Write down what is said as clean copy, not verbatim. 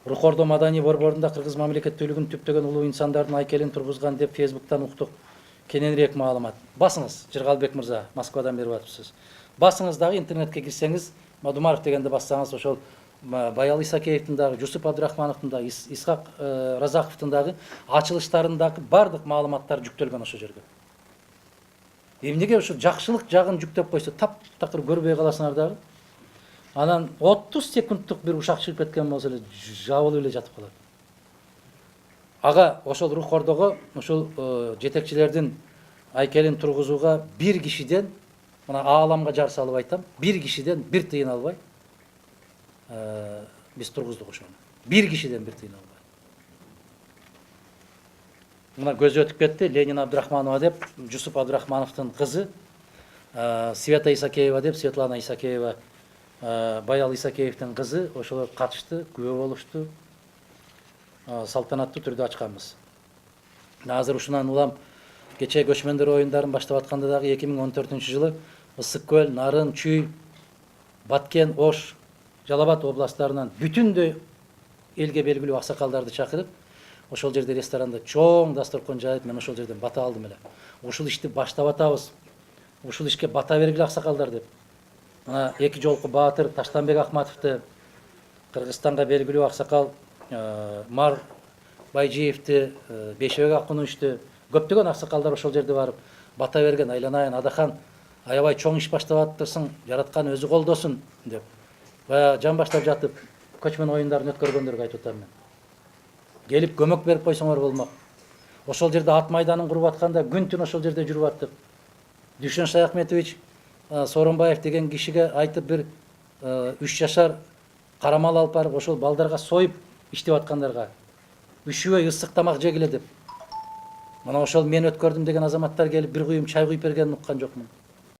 Рухордо маданий борборунда кыргыз мамлекеттүүлүгүн түптөгөн улуу инсандардын айкелин тургузган деп Фейсбуктан уктук. Кененирээк маалымат. Басыңыз, Жыргалбек мырза, Москвадан берип атыпсыз. Басыңыз дагы интернетке кирсеңиз, Мадумаров дегенди бассаңыз, ошол Баял Исакеевдин дагы, Жусуп Абдрахмановдун дагы, Исхак Разаковдун дагы ачылыштарындагы бардык маалыматтар жүктөлгөн ошол жерге. Эмнеге ушу жакшылык жагын жүктөп койсо, таптакыр көрбөй каласыңар дагы. Анан 30 секундтук бир ушак чыгып кеткен болсо эле жабылып эле жатып калат. Ага ошол Рухордого ошол жетекчилердин айкелин тургузууга бир кишиден, мына ааламга жар салып айтам, бир кишиден бир тыйын албай биз тургуздук ошону. Бир кишиден бир тыйын албай. Мына көзү өтүп кетти, Ленин Абдрахманова деп, Жусуп Абдрахмановдун кызы, Света Исакеева деп, Светлана Исакеева, Баял Исакеевдин кызы ошолор катышты, күбө болушту. Салтанаттуу түрдө ачканбыз. Азыр ушунан улам кечээ көчмөндөр оюндарын баштап атканда дагы 2014-жылы Ысык көл, Нарын, Чүй, Баткен, Ош, Жалал Абад областтарынан бүтүндөй элге белгилүү аксакалдарды чакырып, ошол жерде ресторанда чоң дасторкон жайып, мен ошол жерден бата алдым эле. Ушул ишти баштап атабыз. Ушул ишке бата бергиле аксакалдар деп. Мына эки жолку баатыр Таштанбек Акматовду, Кыргызстанга белгилүү аксакал Мар Байжиевди, Бейшебек Акуновичту, көптөгөн аксакалдар ошол жерде барып бата берген. Айланайын Адахан, аябай чоң иш баштап атырсың, жараткан өзү колдосун деп. Баягы жан баштап жатып көчмөн оюндарын өткөргөндөргө айтып атам мен. Келип көмөк берип койсоңор болмок. Ошол жерде ат майданын куруп атканда күн-түн ошол жерде жүрүп аттык. Дүйшөн Шаяхметович Сооронбаев деген кишиге айтып бир 3 жашар карамал алып барып ошол балдарга союп иштеп аткандарга үшүбөй ысык тамак жегиле деп. Мына ошол мен өткөрдүм деген азаматтар келип бир куюм чай куюп бергенин уккан жокмун.